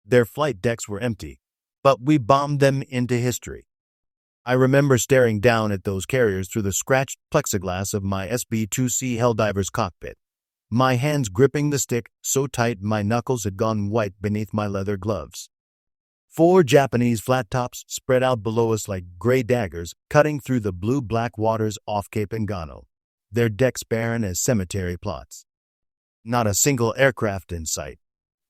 Their flight decks were empty, but we bombed them into history. I remember staring down at those carriers through the scratched plexiglass of my SB2C Helldiver's cockpit, my hands gripping the stick so tight my knuckles had gone white beneath my leather gloves. 4 Japanese flat tops spread out below us like gray daggers cutting through the blue-black waters off Cape Engaño, their decks barren as cemetery plots. Not a single aircraft in sight.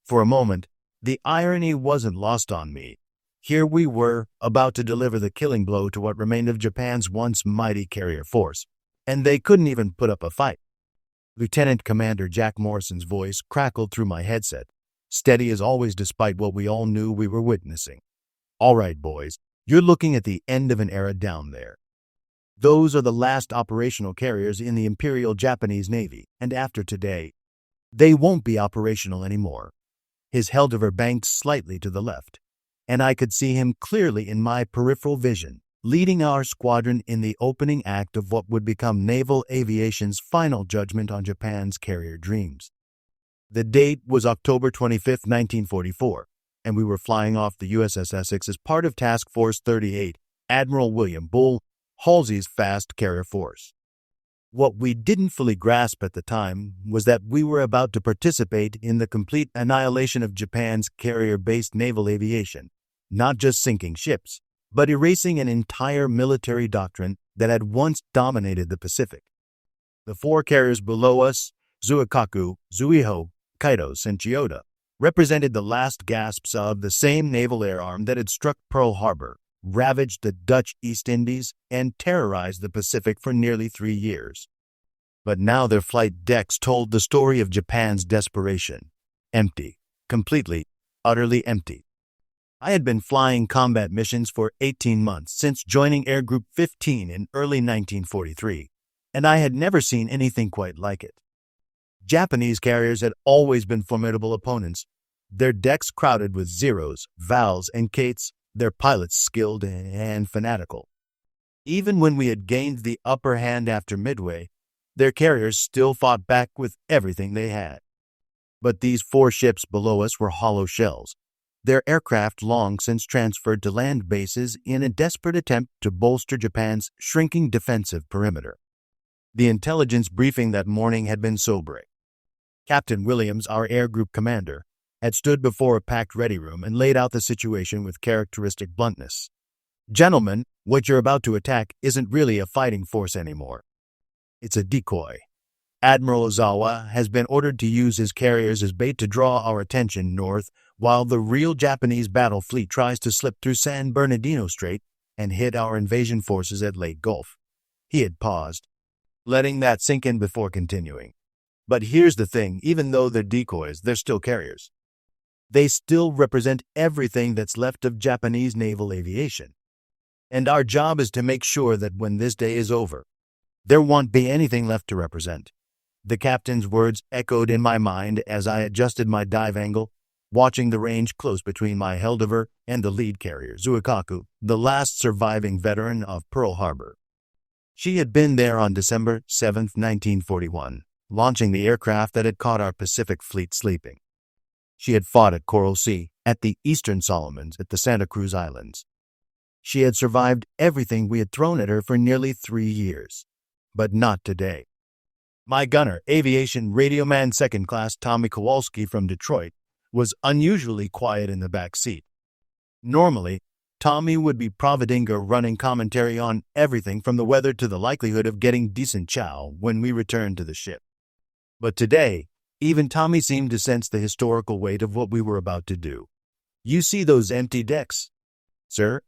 For a moment, the irony wasn't lost on me. Here we were, about to deliver the killing blow to what remained of Japan's once mighty carrier force, and they couldn't even put up a fight. Lieutenant Commander Jack Morrison's voice crackled through my headset, steady as always despite what we all knew we were witnessing. "All right, boys, you're looking at the end of an era down there. Those are the last operational carriers in the Imperial Japanese Navy, and after today, they won't be operational anymore." His Helldiver banked slightly to the left, and I could see him clearly in my peripheral vision, leading our squadron in the opening act of what would become naval aviation's final judgment on Japan's carrier dreams. The date was October 25, 1944, and we were flying off the USS Essex as part of Task Force 38, Admiral William Bull Halsey's fast carrier force. What we didn't fully grasp at the time was that we were about to participate in the complete annihilation of Japan's carrier-based naval aviation, not just sinking ships, but erasing an entire military doctrine that had once dominated the Pacific. The 4 carriers below us, Zuikaku, Zuiho, Kaitos, and Chiyoda, represented the last gasps of the same naval air arm that had struck Pearl Harbor, ravaged the Dutch East Indies, and terrorized the Pacific for nearly 3 years. But now their flight decks told the story of Japan's desperation. Empty. Completely, utterly empty. I had been flying combat missions for 18 months since joining Air Group 15 in early 1943, and I had never seen anything quite like it. Japanese carriers had always been formidable opponents, their decks crowded with Zeros, Vals, and Kates, their pilots skilled and fanatical. Even when we had gained the upper hand after Midway, their carriers still fought back with everything they had. But these 4 ships below us were hollow shells, their aircraft long since transferred to land bases in a desperate attempt to bolster Japan's shrinking defensive perimeter. The intelligence briefing that morning had been sobering. Captain Williams, our air group commander, had stood before a packed ready room and laid out the situation with characteristic bluntness. "Gentlemen, what you're about to attack isn't really a fighting force anymore. It's a decoy. Admiral Ozawa has been ordered to use his carriers as bait to draw our attention north while the real Japanese battle fleet tries to slip through San Bernardino Strait and hit our invasion forces at Leyte Gulf." He had paused, letting that sink in before continuing. "But here's the thing, even though they're decoys, they're still carriers. They still represent everything that's left of Japanese naval aviation. And our job is to make sure that when this day is over, there won't be anything left to represent." The captain's words echoed in my mind as I adjusted my dive angle, watching the range close between my Helldiver and the lead carrier, Zuikaku, the last surviving veteran of Pearl Harbor. She had been there on December 7, 1941, launching the aircraft that had caught our Pacific Fleet sleeping. She had fought at Coral Sea, at the Eastern Solomons, at the Santa Cruz Islands. She had survived everything we had thrown at her for nearly 3 years. But not today. My gunner, aviation radioman second class Tommy Kowalski from Detroit, was unusually quiet in the back seat. Normally, Tommy would be Providinga running commentary on everything from the weather to the likelihood of getting decent chow when we returned to the ship. But today, even Tommy seemed to sense the historical weight of what we were about to do. "You see those empty decks, sir?"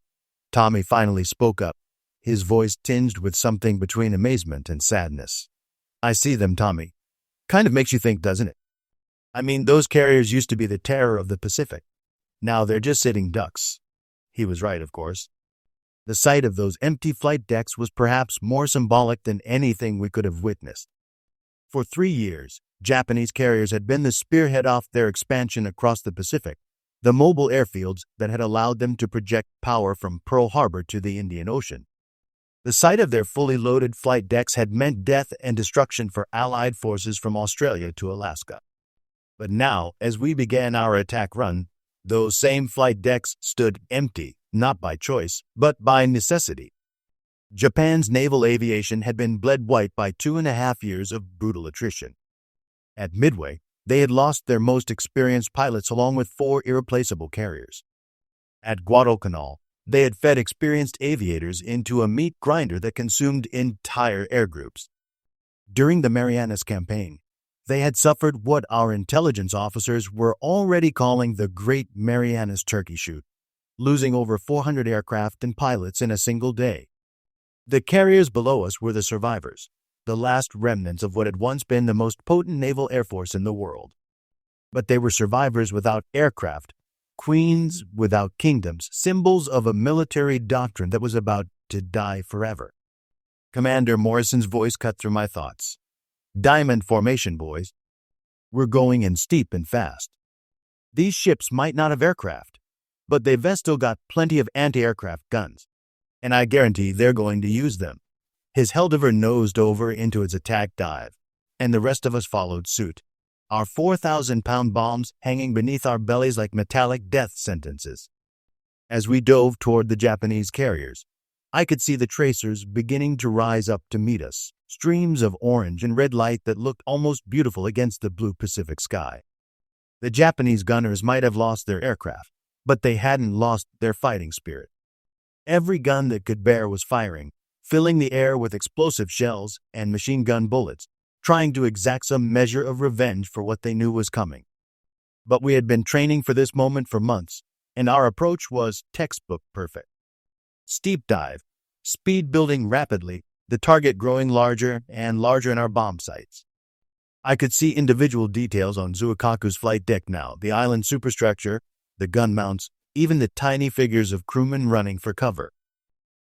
Tommy finally spoke up, his voice tinged with something between amazement and sadness. "I see them, Tommy. Kind of makes you think, doesn't it? I mean, those carriers used to be the terror of the Pacific. Now they're just sitting ducks." He was right, of course. The sight of those empty flight decks was perhaps more symbolic than anything we could have witnessed. For 3 years, Japanese carriers had been the spearhead of their expansion across the Pacific, the mobile airfields that had allowed them to project power from Pearl Harbor to the Indian Ocean. The sight of their fully loaded flight decks had meant death and destruction for Allied forces from Australia to Alaska. But now, as we began our attack run, Those same flight decks stood empty, not by choice, but by necessity. Japan's naval aviation had been bled white by 2.5 years of brutal attrition. At Midway, they had lost their most experienced pilots along with 4 irreplaceable carriers. At Guadalcanal, they had fed experienced aviators into a meat grinder that consumed entire air groups. During the Marianas Campaign, they had suffered what our intelligence officers were already calling the Great Marianas Turkey Shoot, losing over 400 aircraft and pilots in a single day. The carriers below us were the survivors, the last remnants of what had once been the most potent naval air force in the world. But they were survivors without aircraft, queens without kingdoms, symbols of a military doctrine that was about to die forever. Commander Morrison's voice cut through my thoughts. Diamond formation, boys. We're going in steep and fast. These ships might not have aircraft, but they've still got plenty of anti-aircraft guns, and I guarantee they're going to use them. His Helldiver nosed over into its attack dive, and the rest of us followed suit, our 4,000-pound bombs hanging beneath our bellies like metallic death sentences. As we dove toward the Japanese carriers, I could see the tracers beginning to rise up to meet us, streams of orange and red light that looked almost beautiful against the blue Pacific sky. The Japanese gunners might have lost their aircraft, but they hadn't lost their fighting spirit. Every gun that could bear was firing, filling the air with explosive shells and machine gun bullets, trying to exact some measure of revenge for what they knew was coming. But we had been training for this moment for months, and our approach was textbook perfect. Steep dive, speed building rapidly, the target growing larger and larger in our bomb sights. I could see individual details on Zuikaku's flight deck now, the island superstructure, the gun mounts, even the tiny figures of crewmen running for cover.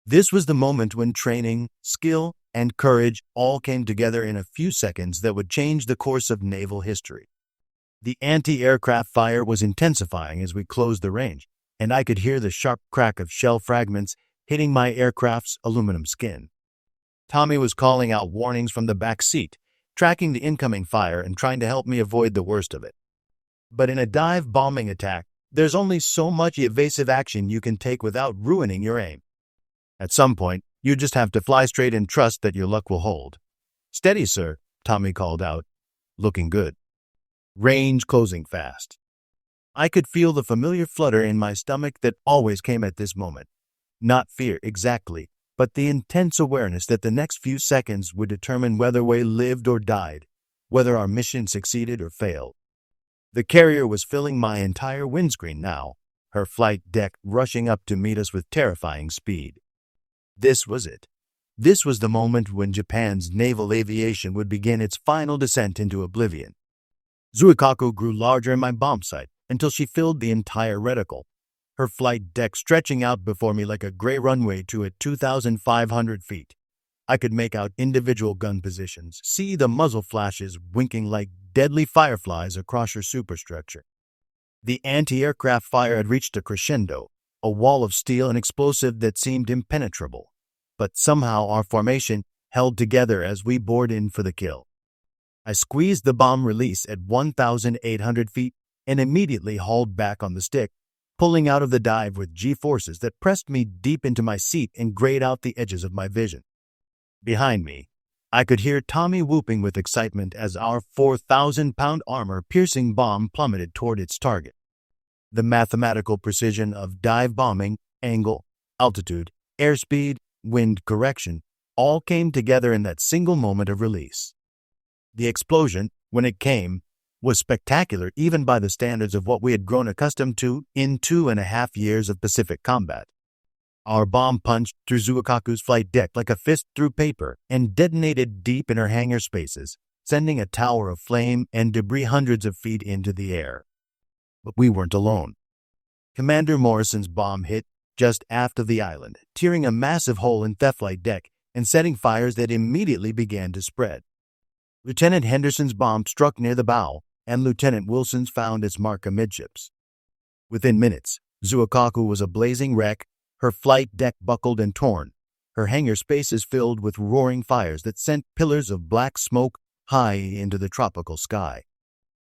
This was the moment when training, skill, and courage all came together in a few seconds that would change the course of naval history. The anti-aircraft fire was intensifying as we closed the range, and I could hear the sharp crack of shell fragments hitting my aircraft's aluminum skin. Tommy was calling out warnings from the back seat, tracking the incoming fire and trying to help me avoid the worst of it. But in a dive bombing attack, there's only so much evasive action you can take without ruining your aim. At some point, you just have to fly straight and trust that your luck will hold. "Steady, sir," Tommy called out, looking good. Range closing fast. I could feel the familiar flutter in my stomach that always came at this moment. Not fear exactly, but the intense awareness that the next few seconds would determine whether we lived or died, whether our mission succeeded or failed. The carrier was filling my entire windscreen now, her flight deck rushing up to meet us with terrifying speed. This was it. This was the moment when Japan's naval aviation would begin its final descent into oblivion. Zuikaku grew larger in my bomb sight until she filled the entire reticle, her flight deck stretching out before me like a gray runway to at 2,500 feet. I could make out individual gun positions, see the muzzle flashes winking like deadly fireflies across her superstructure. The anti-aircraft fire had reached a crescendo, a wall of steel and explosive that seemed impenetrable. But somehow our formation held together as we bored in for the kill. I squeezed the bomb release at 1,800 feet and immediately hauled back on the stick, pulling out of the dive with G-forces that pressed me deep into my seat and grayed out the edges of my vision. Behind me, I could hear Tommy whooping with excitement as our 4,000-pound armor-piercing bomb plummeted toward its target. The mathematical precision of dive bombing, angle, altitude, airspeed, wind correction, all came together in that single moment of release. The explosion, when it came, was spectacular even by the standards of what we had grown accustomed to in 2.5 years of Pacific combat. Our bomb punched through Zuikaku's flight deck like a fist through paper and detonated deep in her hangar spaces, sending a tower of flame and debris hundreds of feet into the air. But we weren't alone. Commander Morrison's bomb hit just aft of the island, tearing a massive hole in the flight deck and setting fires that immediately began to spread. Lieutenant Henderson's bomb struck near the bow, and Lieutenant Wilson's found its mark amidships. Within minutes, Zuikaku was a blazing wreck, her flight deck buckled and torn, her hangar spaces filled with roaring fires that sent pillars of black smoke high into the tropical sky.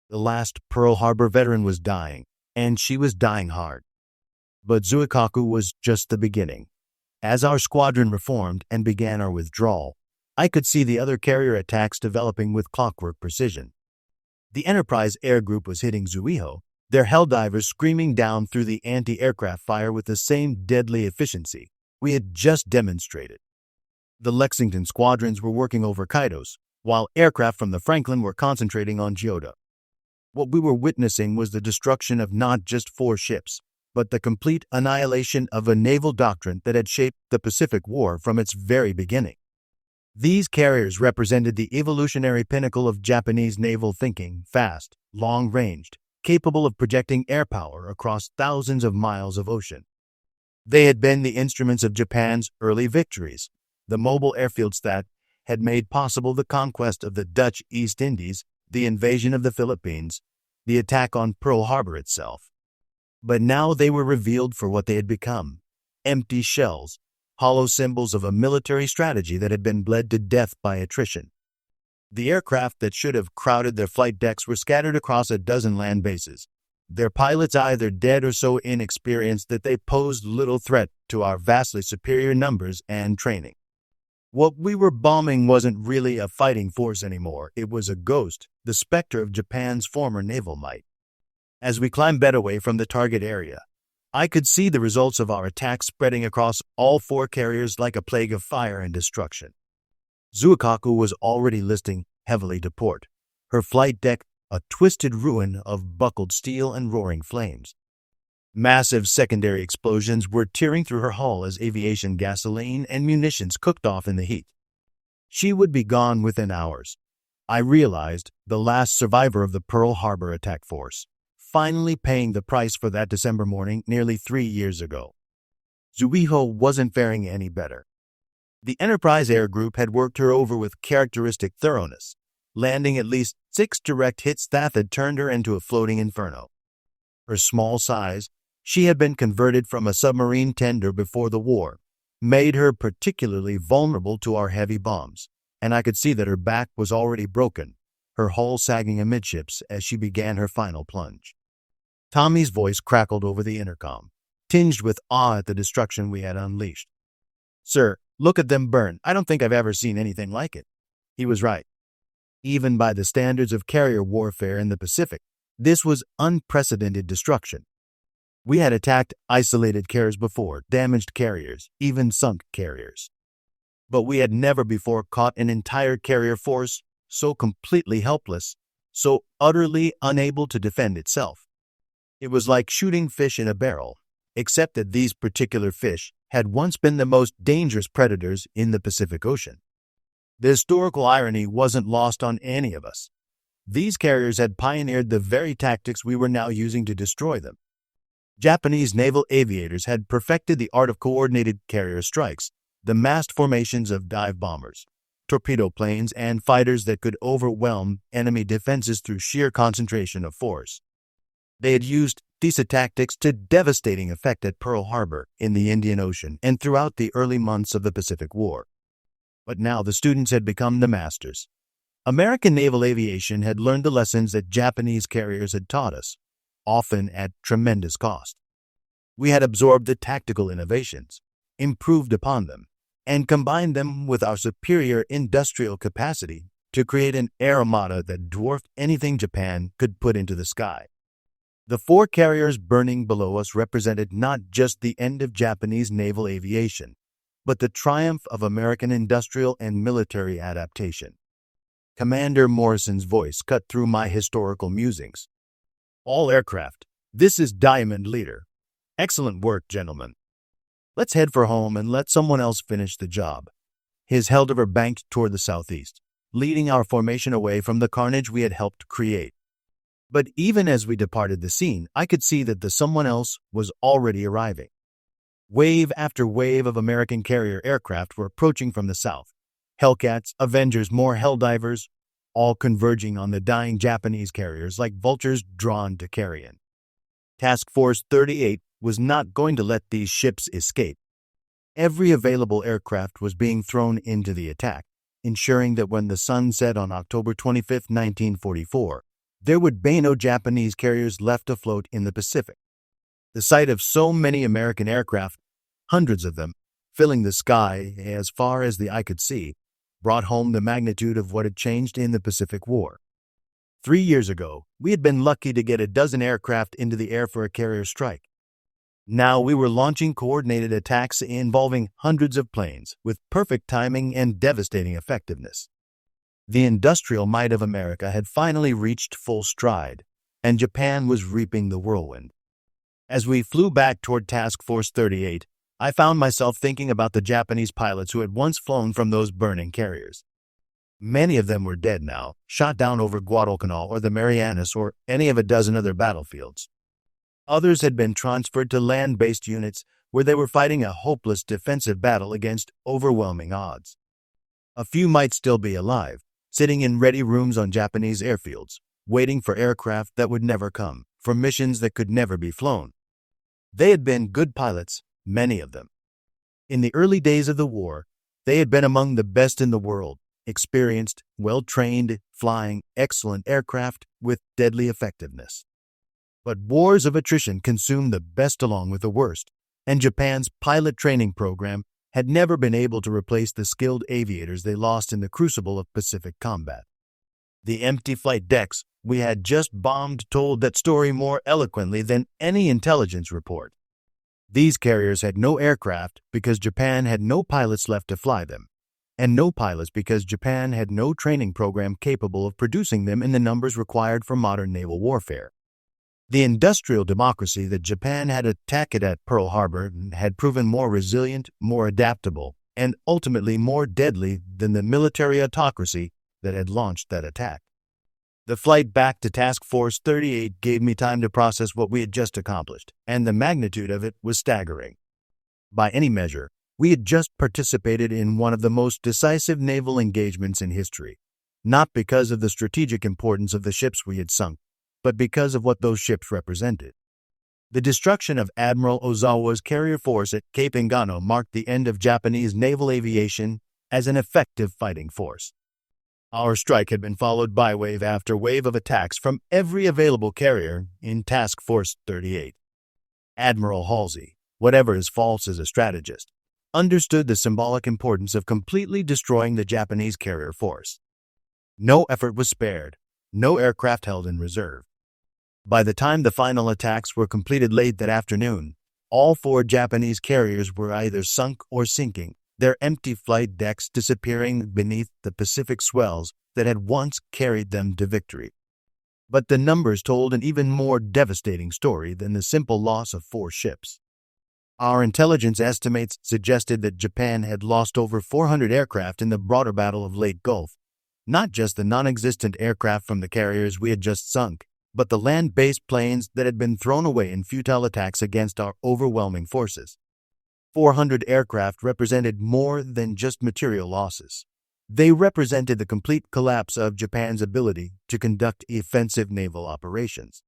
The last Pearl Harbor veteran was dying, and she was dying hard. But Zuikaku was just the beginning. As our squadron reformed and began our withdrawal, I could see the other carrier attacks developing with clockwork precision. The Enterprise Air Group was hitting Zuiho, their Helldivers screaming down through the anti-aircraft fire with the same deadly efficiency we had just demonstrated. The Lexington squadrons were working over Kaitos, while aircraft from the Franklin were concentrating on Chiyoda. What we were witnessing was the destruction of not just 4 ships, but the complete annihilation of a naval doctrine that had shaped the Pacific War from its very beginning. These carriers represented the evolutionary pinnacle of Japanese naval thinking, fast, long-ranged, capable of projecting air power across thousands of miles of ocean. They had been the instruments of Japan's early victories, the mobile airfields that had made possible the conquest of the Dutch East Indies, the invasion of the Philippines, the attack on Pearl Harbor itself. But now they were revealed for what they had become: empty shells, hollow symbols of a military strategy that had been bled to death by attrition. The aircraft that should have crowded their flight decks were scattered across a dozen land bases, their pilots either dead or so inexperienced that they posed little threat to our vastly superior numbers and training. What we were bombing wasn't really a fighting force anymore. It was a ghost, the specter of Japan's former naval might. As we climbed away from the target area, I could see the results of our attack spreading across all 4 carriers like a plague of fire and destruction. Zuikaku was already listing heavily to port, her flight deck a twisted ruin of buckled steel and roaring flames. Massive secondary explosions were tearing through her hull as aviation gasoline and munitions cooked off in the heat. She would be gone within hours. I realized, the last survivor of the Pearl Harbor attack force, finally paying the price for that December morning nearly 3 years ago. Zuiho wasn't faring any better. The Enterprise Air Group had worked her over with characteristic thoroughness, landing at least 6 direct hits that had turned her into a floating inferno. Her small size, she had been converted from a submarine tender before the war, made her particularly vulnerable to our heavy bombs, and I could see that her back was already broken, her hull sagging amidships as she began her final plunge. Tommy's voice crackled over the intercom, tinged with awe at the destruction we had unleashed. "Sir, look at them burn. I don't think I've ever seen anything like it." He was right. Even by the standards of carrier warfare in the Pacific, this was unprecedented destruction. We had attacked isolated carriers before, damaged carriers, even sunk carriers. But we had never before caught an entire carrier force so completely helpless, so utterly unable to defend itself. It was like shooting fish in a barrel, except that these particular fish had once been the most dangerous predators in the Pacific Ocean. The historical irony wasn't lost on any of us. These carriers had pioneered the very tactics we were now using to destroy them. Japanese naval aviators had perfected the art of coordinated carrier strikes, the massed formations of dive bombers, torpedo planes, and fighters that could overwhelm enemy defenses through sheer concentration of force. They had used these tactics to devastating effect at Pearl Harbor, in the Indian Ocean, and throughout the early months of the Pacific War. But now the students had become the masters. American naval aviation had learned the lessons that Japanese carriers had taught us, often at tremendous cost. We had absorbed the tactical innovations, improved upon them, and combined them with our superior industrial capacity to create an air armada that dwarfed anything Japan could put into the sky. The 4 carriers burning below us represented not just the end of Japanese naval aviation, but the triumph of American industrial and military adaptation. Commander Morrison's voice cut through my historical musings. "All aircraft, this is Diamond Leader. Excellent work, gentlemen. Let's head for home and let someone else finish the job." His Helldiver banked toward the southeast, leading our formation away from the carnage we had helped create. But even as we departed the scene, I could see that the someone else was already arriving. Wave after wave of American carrier aircraft were approaching from the south. Hellcats, Avengers, more Helldivers, all converging on the dying Japanese carriers like vultures drawn to carrion. Task Force 38 was not going to let these ships escape. Every available aircraft was being thrown into the attack, ensuring that when the sun set on October 25, 1944, there would be no Japanese carriers left afloat in the Pacific. The sight of so many American aircraft, hundreds of them, filling the sky as far as the eye could see, brought home the magnitude of what had changed in the Pacific War. 3 years ago, we had been lucky to get a dozen aircraft into the air for a carrier strike. Now we were launching coordinated attacks involving hundreds of planes with perfect timing and devastating effectiveness. The industrial might of America had finally reached full stride, and Japan was reaping the whirlwind. As we flew back toward Task Force 38, I found myself thinking about the Japanese pilots who had once flown from those burning carriers. Many of them were dead now, shot down over Guadalcanal or the Marianas or any of a dozen other battlefields. Others had been transferred to land-based units where they were fighting a hopeless defensive battle against overwhelming odds. A few might still be alive, sitting in ready rooms on Japanese airfields, waiting for aircraft that would never come, for missions that could never be flown. They had been good pilots, many of them. In the early days of the war, they had been among the best in the world, experienced, well-trained, flying excellent aircraft with deadly effectiveness. But wars of attrition consumed the best along with the worst, and Japan's pilot training program had never been able to replace the skilled aviators they lost in the crucible of Pacific combat. The empty flight decks we had just bombed told that story more eloquently than any intelligence report. These carriers had no aircraft because Japan had no pilots left to fly them, and no pilots because Japan had no training program capable of producing them in the numbers required for modern naval warfare. The industrial democracy that Japan had attacked at Pearl Harbor had proven more resilient, more adaptable, and ultimately more deadly than the military autocracy that had launched that attack. The flight back to Task Force 38 gave me time to process what we had just accomplished, and the magnitude of it was staggering. By any measure, we had just participated in one of the most decisive naval engagements in history, not because of the strategic importance of the ships we had sunk, but because of what those ships represented. The destruction of Admiral Ozawa's carrier force at Cape Engaño marked the end of Japanese naval aviation as an effective fighting force. Our strike had been followed by wave after wave of attacks from every available carrier in Task Force 38. Admiral Halsey, whatever his faults as a strategist, understood the symbolic importance of completely destroying the Japanese carrier force. No effort was spared, no aircraft held in reserve. By the time the final attacks were completed late that afternoon, all 4 Japanese carriers were either sunk or sinking, their empty flight decks disappearing beneath the Pacific swells that had once carried them to victory. But the numbers told an even more devastating story than the simple loss of 4 ships. Our intelligence estimates suggested that Japan had lost over 400 aircraft in the broader Battle of Leyte Gulf, not just the non-existent aircraft from the carriers we had just sunk, but the land-based planes that had been thrown away in futile attacks against our overwhelming forces. 400 aircraft represented more than just material losses. They represented the complete collapse of Japan's ability to conduct offensive naval operations.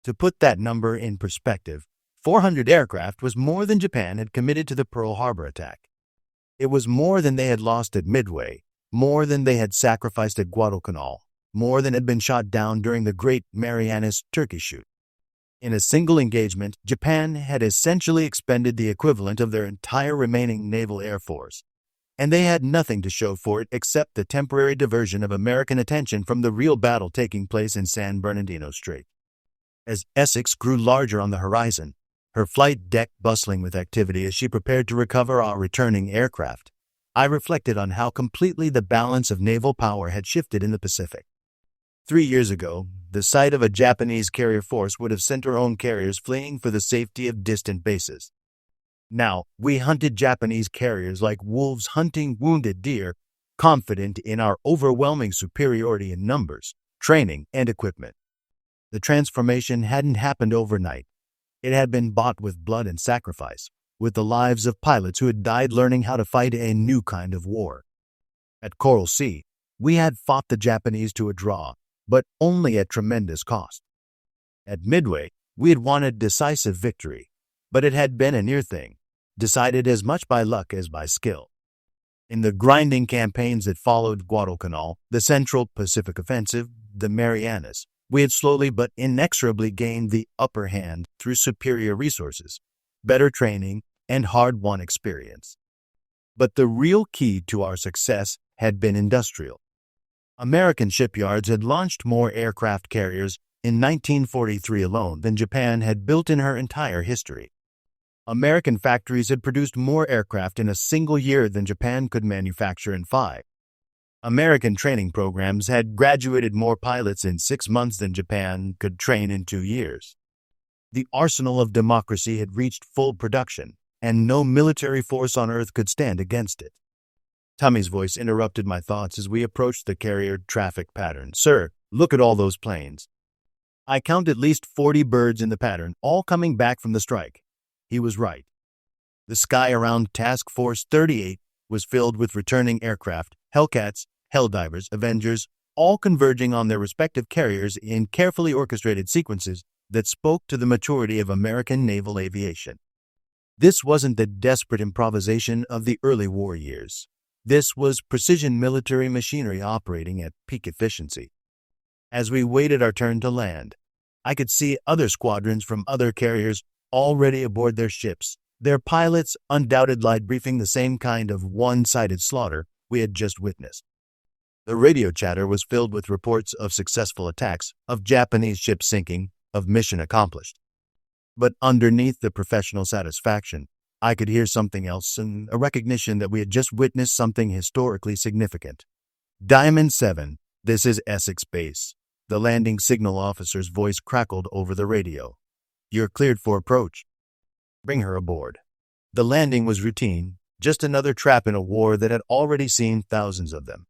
To put that number in perspective, 400 aircraft was more than Japan had committed to the Pearl Harbor attack. It was more than they had lost at Midway, more than they had sacrificed at Guadalcanal, more than had been shot down during the Great Marianas Turkey Shoot. In a single engagement, Japan had essentially expended the equivalent of their entire remaining naval air force, and they had nothing to show for it except the temporary diversion of American attention from the real battle taking place in San Bernardino Strait. As Essex grew larger on the horizon, her flight deck bustling with activity as she prepared to recover our returning aircraft, I reflected on how completely the balance of naval power had shifted in the Pacific. 3 years ago, the sight of a Japanese carrier force would have sent our own carriers fleeing for the safety of distant bases. Now, we hunted Japanese carriers like wolves hunting wounded deer, confident in our overwhelming superiority in numbers, training, and equipment. The transformation hadn't happened overnight. It had been bought with blood and sacrifice, with the lives of pilots who had died learning how to fight a new kind of war. At Coral Sea, we had fought the Japanese to a draw, but only at tremendous cost. At Midway, we had won a decisive victory, but it had been a near thing, decided as much by luck as by skill. In the grinding campaigns that followed Guadalcanal, the Central Pacific Offensive, the Marianas, We had slowly but inexorably gained the upper hand through superior resources, better training, and hard-won experience. But the real key to our success had been industrial. American shipyards had launched more aircraft carriers in 1943 alone than Japan had built in her entire history. American factories had produced more aircraft in a single year than Japan could manufacture in 5. American training programs had graduated more pilots in 6 months than Japan could train in 2 years. The arsenal of democracy had reached full production, and no military force on Earth could stand against it. Tommy's voice interrupted my thoughts as we approached the carrier traffic pattern. "Sir, look at all those planes." I counted at least 40 birds in the pattern, all coming back from the strike. He was right. The sky around Task Force 38 was filled with returning aircraft, Hellcats, Helldivers, Avengers, all converging on their respective carriers in carefully orchestrated sequences that spoke to the maturity of American naval aviation. This wasn't the desperate improvisation of the early war years. This was precision military machinery operating at peak efficiency. As we waited our turn to land, I could see other squadrons from other carriers already aboard their ships, their pilots undoubtedly briefing the same kind of one-sided slaughter we had just witnessed. The radio chatter was filled with reports of successful attacks, of Japanese ships sinking, of mission accomplished. But underneath the professional satisfaction, I could hear something else, and a recognition that we had just witnessed something historically significant. "Diamond 7, this is Essex Base." The landing signal officer's voice crackled over the radio. "You're cleared for approach. Bring her aboard." The landing was routine, just another trap in a war that had already seen thousands of them.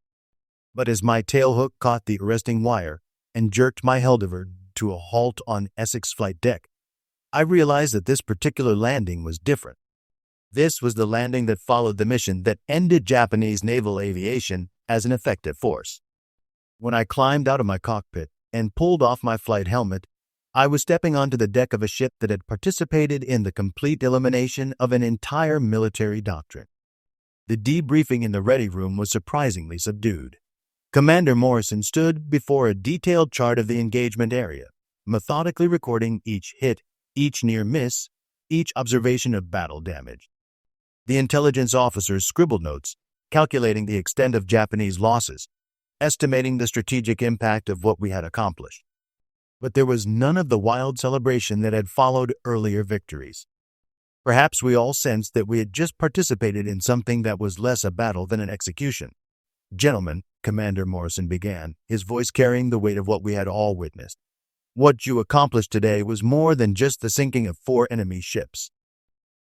But as my tailhook caught the arresting wire and jerked my Helldiver to a halt on Essex flight deck, I realized that this particular landing was different. This was the landing that followed the mission that ended Japanese naval aviation as an effective force. When I climbed out of my cockpit and pulled off my flight helmet, I was stepping onto the deck of a ship that had participated in the complete elimination of an entire military doctrine. The debriefing in the ready room was surprisingly subdued. Commander Morrison stood before a detailed chart of the engagement area, methodically recording each hit, each near miss, each observation of battle damage. The intelligence officers scribbled notes, calculating the extent of Japanese losses, estimating the strategic impact of what we had accomplished. But there was none of the wild celebration that had followed earlier victories. Perhaps we all sensed that we had just participated in something that was less a battle than an execution. "Gentlemen," Commander Morrison began, his voice carrying the weight of what we had all witnessed, "what you accomplished today was more than just the sinking of 4 enemy ships.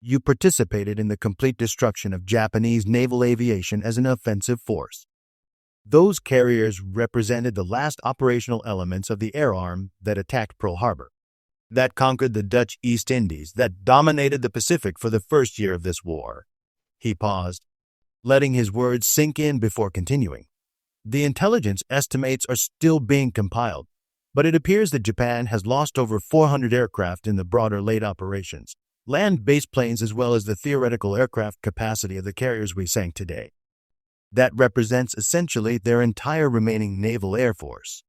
You participated in the complete destruction of Japanese naval aviation as an offensive force. Those carriers represented the last operational elements of the air arm that attacked Pearl Harbor, that conquered the Dutch East Indies, that dominated the Pacific for the first year of this war." He paused, letting his words sink in before continuing. "The intelligence estimates are still being compiled, but it appears that Japan has lost over 400 aircraft in the broader Leyte operations, land-based planes as well as the theoretical aircraft capacity of the carriers we sank today. That represents essentially their entire remaining naval air force.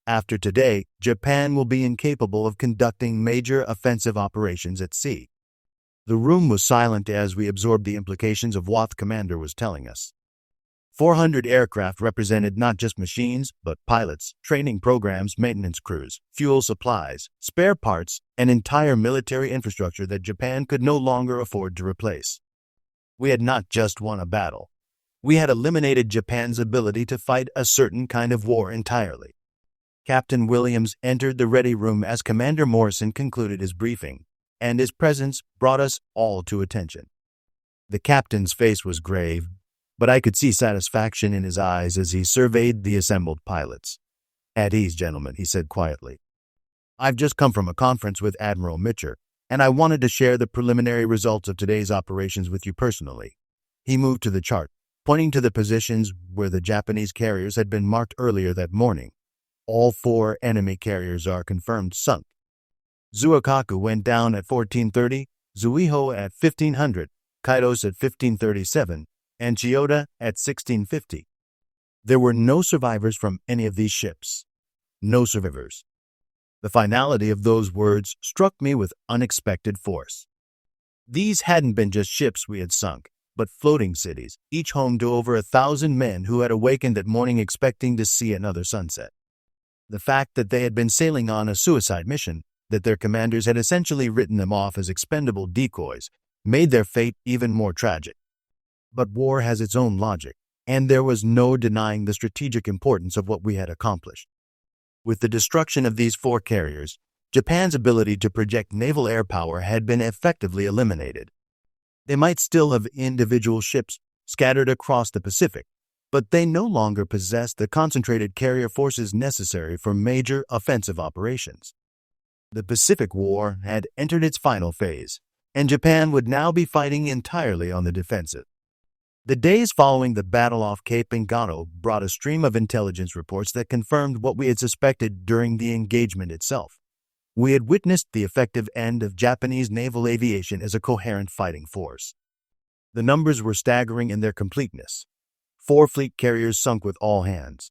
After today, Japan will be incapable of conducting major offensive operations at sea." The room was silent as we absorbed the implications of what the commander was telling us. 400 aircraft represented not just machines, but pilots, training programs, maintenance crews, fuel supplies, spare parts, and entire military infrastructure that Japan could no longer afford to replace. We had not just won a battle. We had eliminated Japan's ability to fight a certain kind of war entirely. Captain Williams entered the ready room as Commander Morrison concluded his briefing, and his presence brought us all to attention. The captain's face was grave, but I could see satisfaction in his eyes as he surveyed the assembled pilots. "At ease, gentlemen," he said quietly. "I've just come from a conference with Admiral Mitcher, and I wanted to share the preliminary results of today's operations with you personally." He moved to the chart, pointing to the positions where the Japanese carriers had been marked earlier that morning. "All 4 enemy carriers are confirmed sunk. Zuikaku went down at 14:30, Zuiho at 1500, Kaitos at 15:37, and Chiyoda at 1650. There were no survivors from any of these ships. No survivors. The finality of those words struck me with unexpected force. These hadn't been just ships we had sunk, but floating cities, each home to over 1,000 men who had awakened that morning expecting to see another sunset. The fact that they had been sailing on a suicide mission, that their commanders had essentially written them off as expendable decoys, made their fate even more tragic. But war has its own logic, and there was no denying the strategic importance of what we had accomplished. With the destruction of these 4 carriers, Japan's ability to project naval air power had been effectively eliminated. They might still have individual ships scattered across the Pacific, but they no longer possessed the concentrated carrier forces necessary for major offensive operations. The Pacific War had entered its final phase, and Japan would now be fighting entirely on the defensive. The days following the battle off Cape Engaño brought a stream of intelligence reports that confirmed what we had suspected during the engagement itself. We had witnessed the effective end of Japanese naval aviation as a coherent fighting force. The numbers were staggering in their completeness. 4 fleet carriers sunk with all hands.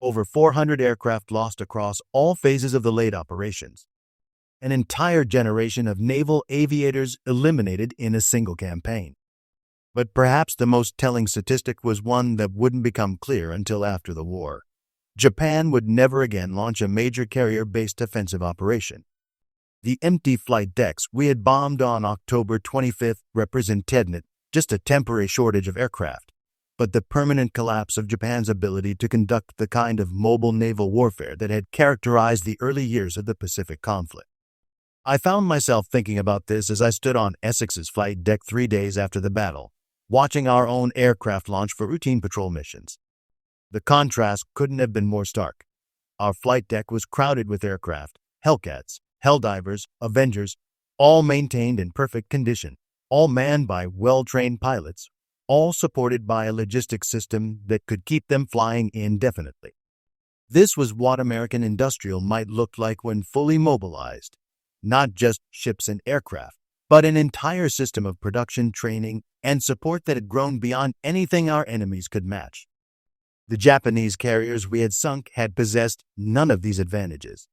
Over 400 aircraft lost across all phases of the Leyte operations. An entire generation of naval aviators eliminated in a single campaign. But perhaps the most telling statistic was one that wouldn't become clear until after the war. Japan would never again launch a major carrier-based offensive operation. The empty flight decks we had bombed on October 25th represented just a temporary shortage of aircraft, but the permanent collapse of Japan's ability to conduct the kind of mobile naval warfare that had characterized the early years of the Pacific conflict. I found myself thinking about this as I stood on Essex's flight deck 3 days after the battle, watching our own aircraft launch for routine patrol missions. The contrast couldn't have been more stark. Our flight deck was crowded with aircraft, Hellcats, Helldivers, Avengers, all maintained in perfect condition, all manned by well-trained pilots, all supported by a logistics system that could keep them flying indefinitely. This was what American industrial might look like when fully mobilized. Not just ships and aircraft, but an entire system of production, training, and support that had grown beyond anything our enemies could match. The Japanese carriers we had sunk had possessed none of these advantages.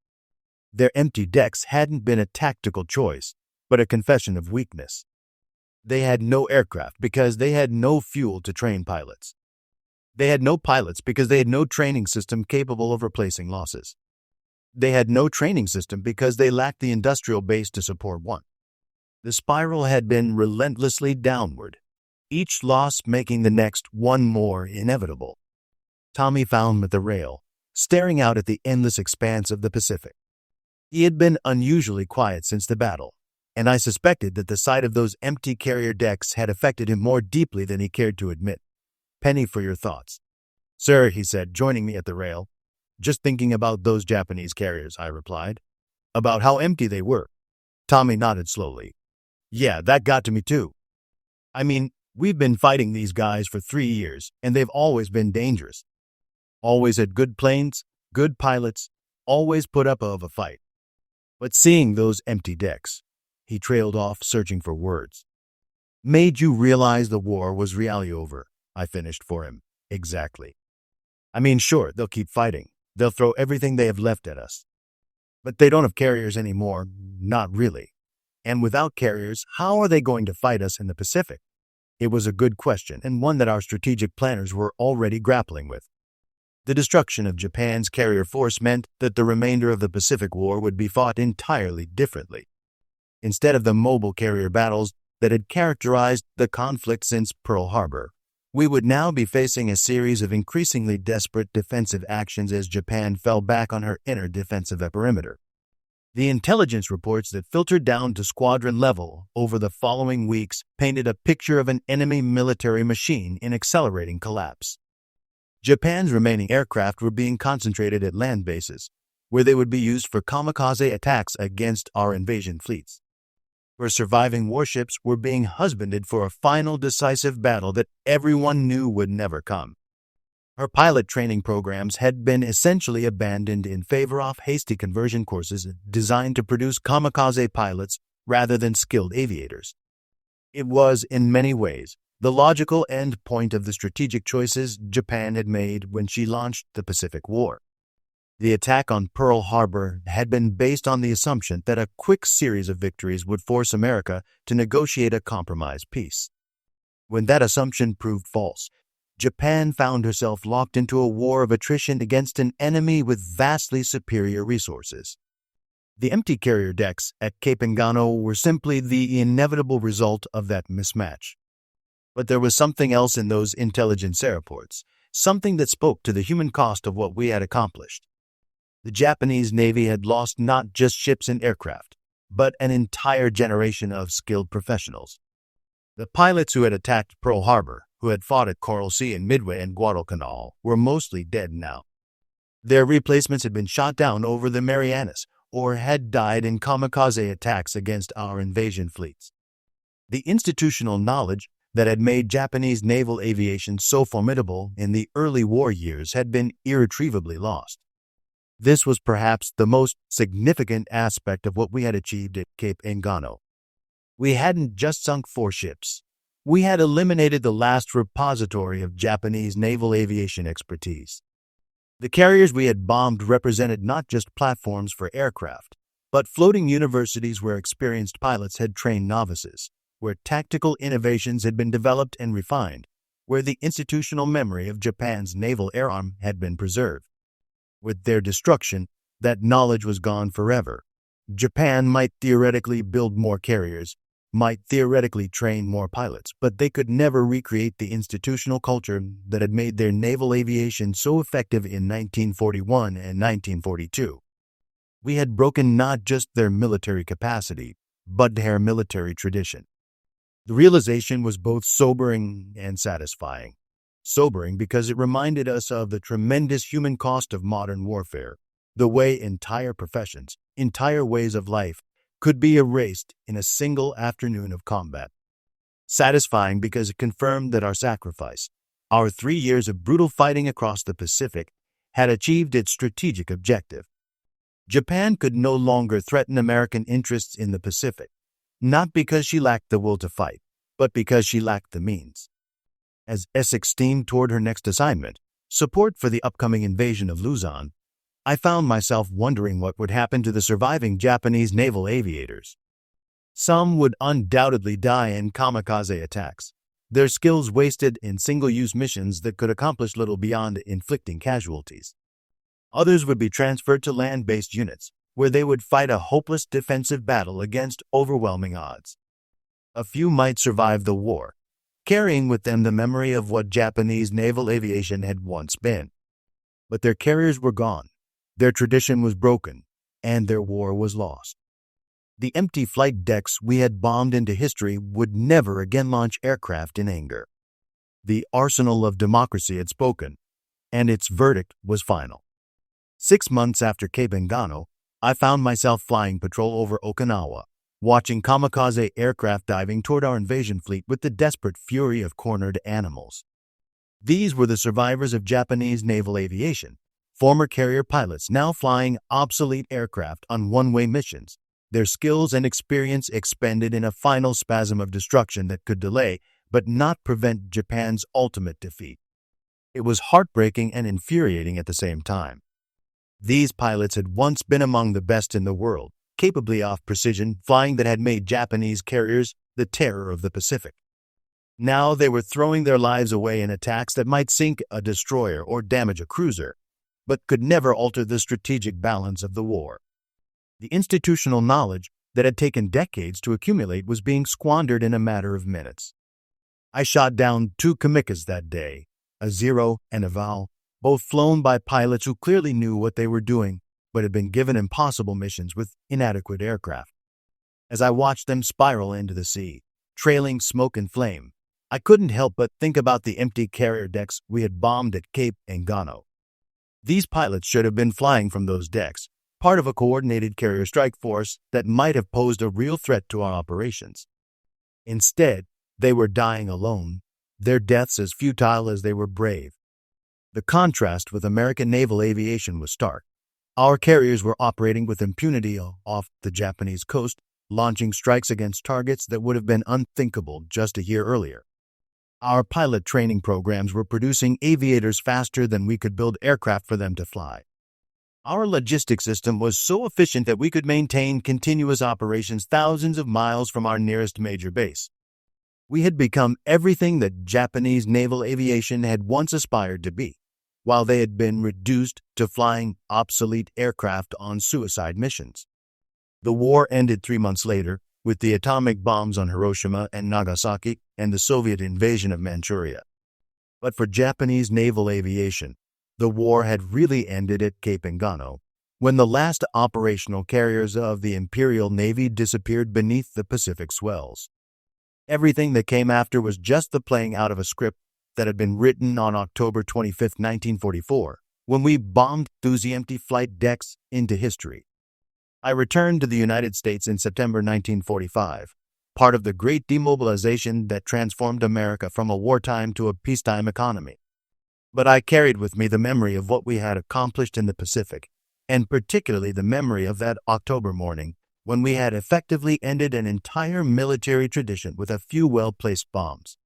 Their empty decks hadn't been a tactical choice, but a confession of weakness. They had no aircraft because they had no fuel to train pilots. They had no pilots because they had no training system capable of replacing losses. They had no training system because they lacked the industrial base to support one. The spiral had been relentlessly downward, each loss making the next one more inevitable. Tommy found me at the rail, staring out at the endless expanse of the Pacific. He had been unusually quiet since the battle, and I suspected that the sight of those empty carrier decks had affected him more deeply than he cared to admit. "Penny for your thoughts." "Sir," he said, joining me at the rail. "Just thinking about those Japanese carriers," I replied. "About how empty they were." Tommy nodded slowly. "Yeah, that got to me too. I mean, we've been fighting these guys for 3 years, and they've always been dangerous. Always had good planes, good pilots, always put up of a fight. But seeing those empty decks," he trailed off, searching for words. "Made you realize the war was really over," I finished for him. "Exactly. I mean, sure, they'll keep fighting. They'll throw everything they have left at us. But they don't have carriers anymore, not really. And without carriers, how are they going to fight us in the Pacific?" It was a good question, and one that our strategic planners were already grappling with. The destruction of Japan's carrier force meant that the remainder of the Pacific War would be fought entirely differently. Instead of the mobile carrier battles that had characterized the conflict since Pearl Harbor, we would now be facing a series of increasingly desperate defensive actions as Japan fell back on her inner defensive perimeter. The intelligence reports that filtered down to squadron level over the following weeks painted a picture of an enemy military machine in accelerating collapse. Japan's remaining aircraft were being concentrated at land bases, where they would be used for kamikaze attacks against our invasion fleets. Her surviving warships were being husbanded for a final decisive battle that everyone knew would never come. Her pilot training programs had been essentially abandoned in favor of hasty conversion courses designed to produce kamikaze pilots rather than skilled aviators. It was, in many ways, the logical end point of the strategic choices Japan had made when she launched the Pacific War. The attack on Pearl Harbor had been based on the assumption that a quick series of victories would force America to negotiate a compromise peace. When that assumption proved false, Japan found herself locked into a war of attrition against an enemy with vastly superior resources. The empty carrier decks at Cape Engaño were simply the inevitable result of that mismatch. But there was something else in those intelligence reports, something that spoke to the human cost of what we had accomplished. The Japanese Navy had lost not just ships and aircraft, but an entire generation of skilled professionals. The pilots who had attacked Pearl Harbor, who had fought at Coral Sea and Midway and Guadalcanal, were mostly dead now. Their replacements had been shot down over the Marianas or had died in kamikaze attacks against our invasion fleets. The institutional knowledge that had made Japanese naval aviation so formidable in the early war years had been irretrievably lost. This was perhaps the most significant aspect of what we had achieved at Cape Engaño. We hadn't just sunk 4 ships. We had eliminated the last repository of Japanese naval aviation expertise. The carriers we had bombed represented not just platforms for aircraft, but floating universities where experienced pilots had trained novices, where tactical innovations had been developed and refined, where the institutional memory of Japan's naval air arm had been preserved. With their destruction, that knowledge was gone forever. Japan might theoretically build more carriers, might theoretically train more pilots, but they could never recreate the institutional culture that had made their naval aviation so effective in 1941 and 1942. We had broken not just their military capacity, but their military tradition. The realization was both sobering and satisfying. Sobering because it reminded us of the tremendous human cost of modern warfare, the way entire professions, entire ways of life, could be erased in a single afternoon of combat. Satisfying because it confirmed that our sacrifice, our 3 years of brutal fighting across the Pacific, had achieved its strategic objective. Japan could no longer threaten American interests in the Pacific, not because she lacked the will to fight, but because she lacked the means. As Essex steamed toward her next assignment, support for the upcoming invasion of Luzon, I found myself wondering what would happen to the surviving Japanese naval aviators. Some would undoubtedly die in kamikaze attacks, their skills wasted in single-use missions that could accomplish little beyond inflicting casualties. Others would be transferred to land-based units, where they would fight a hopeless defensive battle against overwhelming odds. A few might survive the war, carrying with them the memory of what Japanese naval aviation had once been. But their carriers were gone, their tradition was broken, and their war was lost. The empty flight decks we had bombed into history would never again launch aircraft in anger. The arsenal of democracy had spoken, and its verdict was final. 6 months after Cape Engaño, I found myself flying patrol over Okinawa, watching kamikaze aircraft diving toward our invasion fleet with the desperate fury of cornered animals. These were the survivors of Japanese naval aviation, former carrier pilots now flying obsolete aircraft on one-way missions, their skills and experience expended in a final spasm of destruction that could delay but not prevent Japan's ultimate defeat. It was heartbreaking and infuriating at the same time. These pilots had once been among the best in the world, capably of precision flying that had made Japanese carriers the terror of the Pacific. Now they were throwing their lives away in attacks that might sink a destroyer or damage a cruiser, but could never alter the strategic balance of the war. The institutional knowledge that had taken decades to accumulate was being squandered in a matter of minutes. I shot down 2 kamikazes that day, a Zero and a Naval, both flown by pilots who clearly knew what they were doing, but had been given impossible missions with inadequate aircraft. As I watched them spiral into the sea, trailing smoke and flame, I couldn't help but think about the empty carrier decks we had bombed at Cape Engaño. These pilots should have been flying from those decks, part of a coordinated carrier strike force that might have posed a real threat to our operations. Instead, they were dying alone, their deaths as futile as they were brave. The contrast with American naval aviation was stark. Our carriers were operating with impunity off the Japanese coast, launching strikes against targets that would have been unthinkable just a year earlier. Our pilot training programs were producing aviators faster than we could build aircraft for them to fly. Our logistics system was so efficient that we could maintain continuous operations thousands of miles from our nearest major base. We had become everything that Japanese naval aviation had once aspired to be, while they had been reduced to flying obsolete aircraft on suicide missions. The war ended 3 months later, with the atomic bombs on Hiroshima and Nagasaki and the Soviet invasion of Manchuria. But for Japanese naval aviation, the war had really ended at Cape Engaño, when the last operational carriers of the Imperial Navy disappeared beneath the Pacific swells. Everything that came after was just the playing out of a script that had been written on October 25, 1944, when we bombed those empty flight decks into history. I returned to the United States in September 1945, part of the great demobilization that transformed America from a wartime to a peacetime economy. But I carried with me the memory of what we had accomplished in the Pacific, and particularly the memory of that October morning when we had effectively ended an entire military tradition with a few well-placed bombs.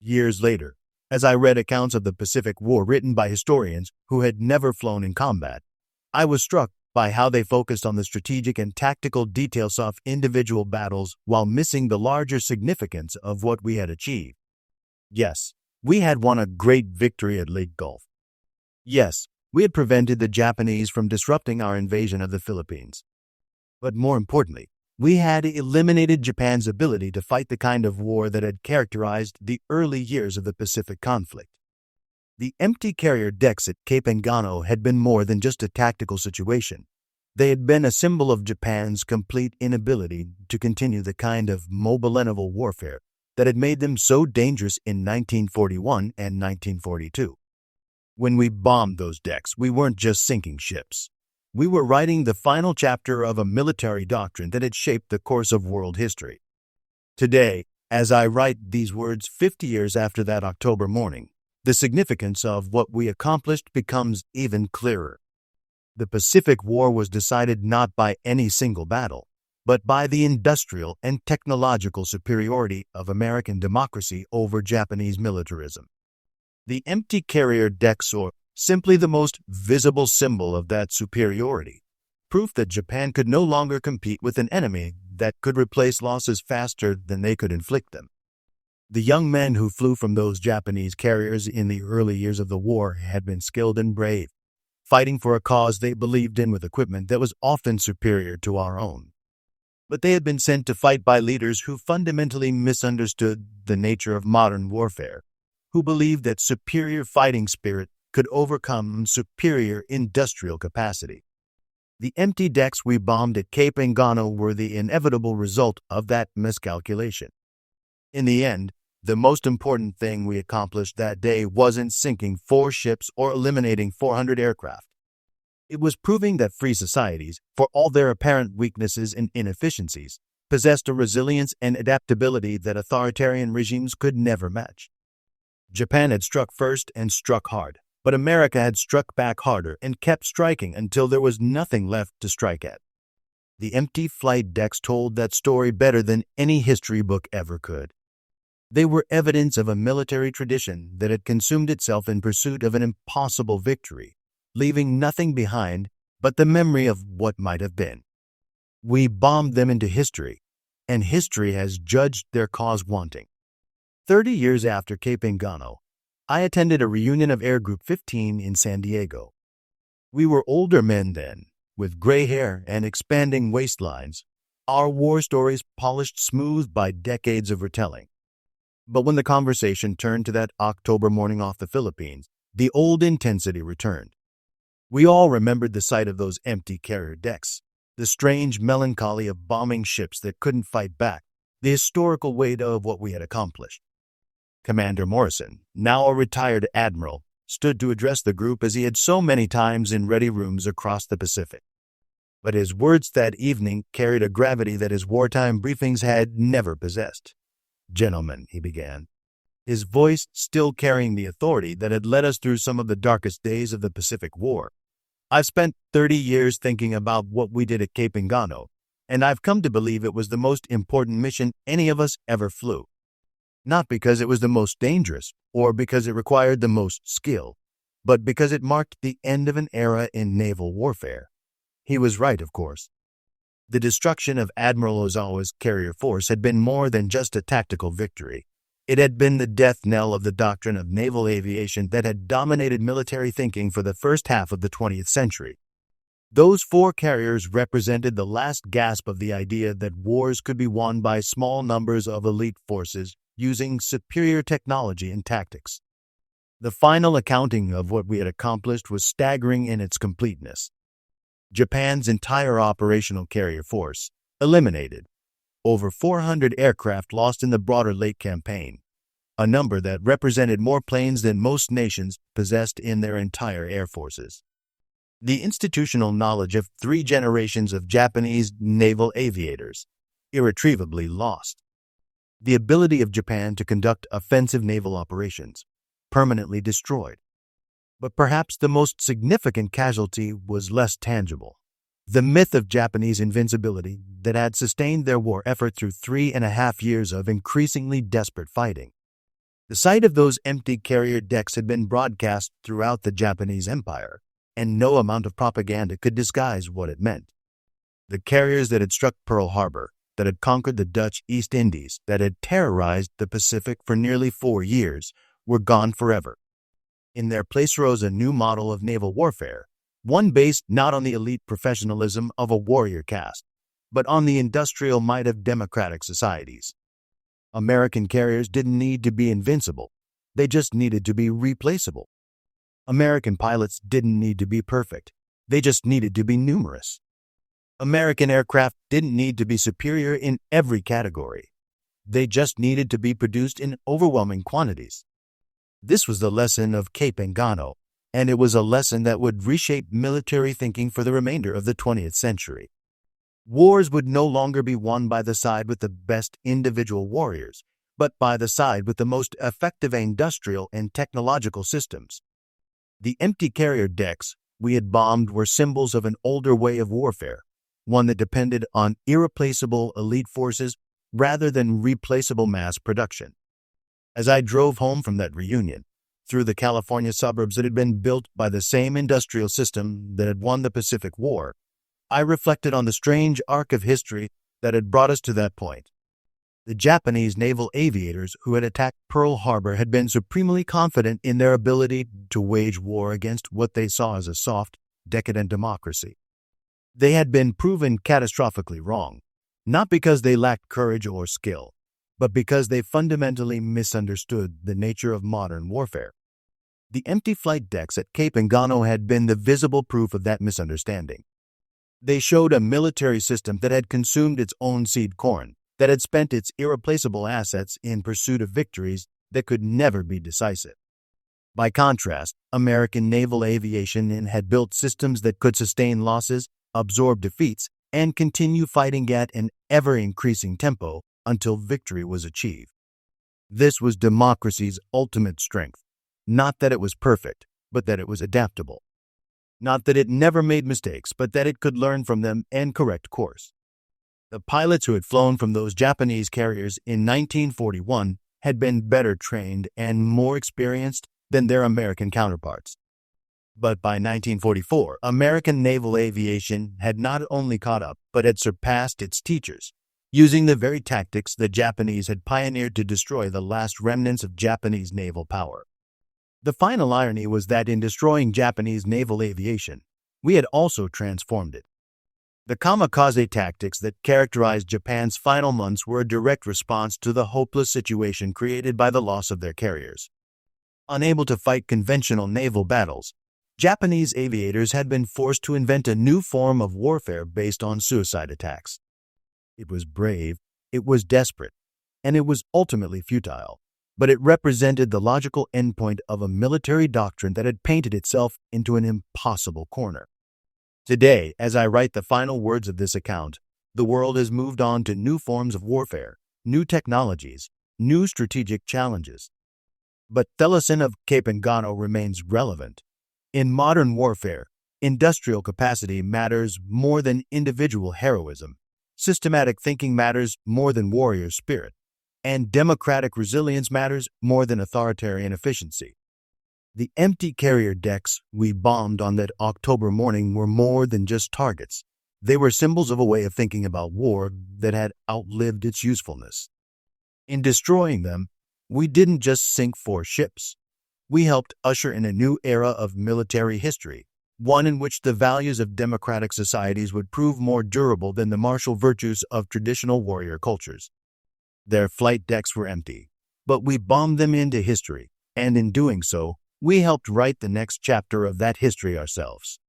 Years later, as I read accounts of the Pacific War written by historians who had never flown in combat, I was struck by how they focused on the strategic and tactical details of individual battles while missing the larger significance of what we had achieved. Yes, we had won a great victory at Leyte Gulf. Yes, we had prevented the Japanese from disrupting our invasion of the Philippines. But more importantly, we had eliminated Japan's ability to fight the kind of war that had characterized the early years of the Pacific conflict. The empty carrier decks at Cape Engaño had been more than just a tactical situation. They had been a symbol of Japan's complete inability to continue the kind of mobile warfare that had made them so dangerous in 1941 and 1942. When we bombed those decks, we weren't just sinking ships. We were writing the final chapter of a military doctrine that had shaped the course of world history. Today, as I write these words 50 years after that October morning, the significance of what we accomplished becomes even clearer. The Pacific War was decided not by any single battle, but by the industrial and technological superiority of American democracy over Japanese militarism. The empty carrier decks are simply the most visible symbol of that superiority, proof that Japan could no longer compete with an enemy that could replace losses faster than they could inflict them. The young men who flew from those Japanese carriers in the early years of the war had been skilled and brave, fighting for a cause they believed in with equipment that was often superior to our own. But they had been sent to fight by leaders who fundamentally misunderstood the nature of modern warfare, who believed that superior fighting spirit could overcome superior industrial capacity. The empty decks we bombed at Cape Engaño were the inevitable result of that miscalculation. In the end, the most important thing we accomplished that day wasn't sinking 4 ships or eliminating 400 aircraft. It was proving that free societies, for all their apparent weaknesses and inefficiencies, possessed a resilience and adaptability that authoritarian regimes could never match. Japan had struck first and struck hard, but America had struck back harder and kept striking until there was nothing left to strike at. The empty flight decks told that story better than any history book ever could. They were evidence of a military tradition that had consumed itself in pursuit of an impossible victory, leaving nothing behind but the memory of what might have been. We bombed them into history, and history has judged their cause wanting. 30 years after Cape Engaño, I attended a reunion of Air Group 15 in San Diego. We were older men then, with gray hair and expanding waistlines, our war stories polished smooth by decades of retelling. But when the conversation turned to that October morning off the Philippines, the old intensity returned. We all remembered the sight of those empty carrier decks, the strange melancholy of bombing ships that couldn't fight back, the historical weight of what we had accomplished. Commander Morrison, now a retired admiral, stood to address the group as he had so many times in ready rooms across the Pacific. But his words that evening carried a gravity that his wartime briefings had never possessed. "Gentlemen," he began, his voice still carrying the authority that had led us through some of the darkest days of the Pacific War. "I've spent 30 years thinking about what we did at Cape Engaño, and I've come to believe it was the most important mission any of us ever flew. Not because it was the most dangerous or because it required the most skill, but because it marked the end of an era in naval warfare. He was right, of course. The destruction of Admiral Ozawa's carrier force had been more than just a tactical victory. It had been the death knell of the doctrine of naval aviation that had dominated military thinking for the first half of the 20th century. Those 4 carriers represented the last gasp of the idea that wars could be won by small numbers of elite forces using superior technology and tactics. The final accounting of what we had accomplished was staggering in its completeness. Japan's entire operational carrier force, eliminated. Over 400 aircraft lost in the broader Leyte campaign, a number that represented more planes than most nations possessed in their entire air forces. The institutional knowledge of 3 generations of Japanese naval aviators, irretrievably lost. The ability of Japan to conduct offensive naval operations, permanently destroyed. But perhaps the most significant casualty was less tangible. The myth of Japanese invincibility that had sustained their war effort through 3.5 years of increasingly desperate fighting. The sight of those empty carrier decks had been broadcast throughout the Japanese Empire, and no amount of propaganda could disguise what it meant. The carriers that had struck Pearl Harbor, that had conquered the Dutch East Indies, that had terrorized the Pacific for nearly 4 years, were gone forever. In their place rose a new model of naval warfare, one based not on the elite professionalism of a warrior caste, but on the industrial might of democratic societies. American carriers didn't need to be invincible, they just needed to be replaceable. American pilots didn't need to be perfect, they just needed to be numerous. American aircraft didn't need to be superior in every category, they just needed to be produced in overwhelming quantities. This was the lesson of Cape Engaño, and it was a lesson that would reshape military thinking for the remainder of the 20th century. Wars would no longer be won by the side with the best individual warriors, but by the side with the most effective industrial and technological systems. The empty carrier decks we had bombed were symbols of an older way of warfare, one that depended on irreplaceable elite forces rather than replaceable mass production. As I drove home from that reunion, through the California suburbs that had been built by the same industrial system that had won the Pacific War, I reflected on the strange arc of history that had brought us to that point. The Japanese naval aviators who had attacked Pearl Harbor had been supremely confident in their ability to wage war against what they saw as a soft, decadent democracy. They had been proven catastrophically wrong, not because they lacked courage or skill, but because they fundamentally misunderstood the nature of modern warfare. The empty flight decks at Cape Engaño had been the visible proof of that misunderstanding. They showed a military system that had consumed its own seed corn, that had spent its irreplaceable assets in pursuit of victories that could never be decisive. By contrast, American naval aviation had built systems that could sustain losses, absorb defeats, and continue fighting at an ever-increasing tempo until victory was achieved. This was democracy's ultimate strength, not that it was perfect, but that it was adaptable. Not that it never made mistakes, but that it could learn from them and correct course. The pilots who had flown from those Japanese carriers in 1941 had been better trained and more experienced than their American counterparts. But by 1944, American naval aviation had not only caught up, but had surpassed its teachers, using the very tactics the Japanese had pioneered to destroy the last remnants of Japanese naval power. The final irony was that in destroying Japanese naval aviation, we had also transformed it. The kamikaze tactics that characterized Japan's final months were a direct response to the hopeless situation created by the loss of their carriers. Unable to fight conventional naval battles, Japanese aviators had been forced to invent a new form of warfare based on suicide attacks. It was brave, it was desperate, and it was ultimately futile, but it represented the logical endpoint of a military doctrine that had painted itself into an impossible corner. Today, as I write the final words of this account, the world has moved on to new forms of warfare, new technologies, new strategic challenges. But the lesson of Cape Engaño remains relevant. In modern warfare, industrial capacity matters more than individual heroism. Systematic thinking matters more than warrior spirit, and democratic resilience matters more than authoritarian efficiency. The empty carrier decks we bombed on that October morning were more than just targets. They were symbols of a way of thinking about war that had outlived its usefulness. In destroying them, we didn't just sink 4 ships. We helped usher in a new era of military history, one in which the values of democratic societies would prove more durable than the martial virtues of traditional warrior cultures. Their flight decks were empty, but we bombed them into history, and in doing so, we helped write the next chapter of that history ourselves.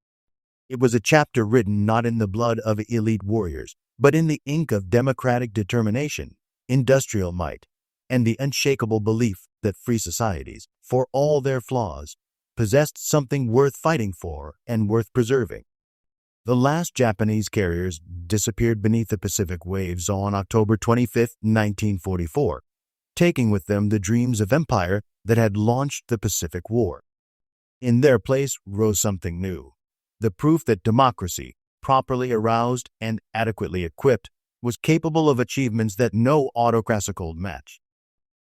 It was a chapter written not in the blood of elite warriors, but in the ink of democratic determination, industrial might, and the unshakable belief that free societies, for all their flaws, possessed something worth fighting for and worth preserving. The last Japanese carriers disappeared beneath the Pacific waves on October 25, 1944, taking with them the dreams of empire that had launched the Pacific War. In their place rose something new, the proof that democracy, properly aroused and adequately equipped, was capable of achievements that no autocracy could match.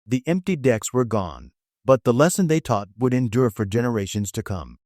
The empty decks were gone, but the lesson they taught would endure for generations to come.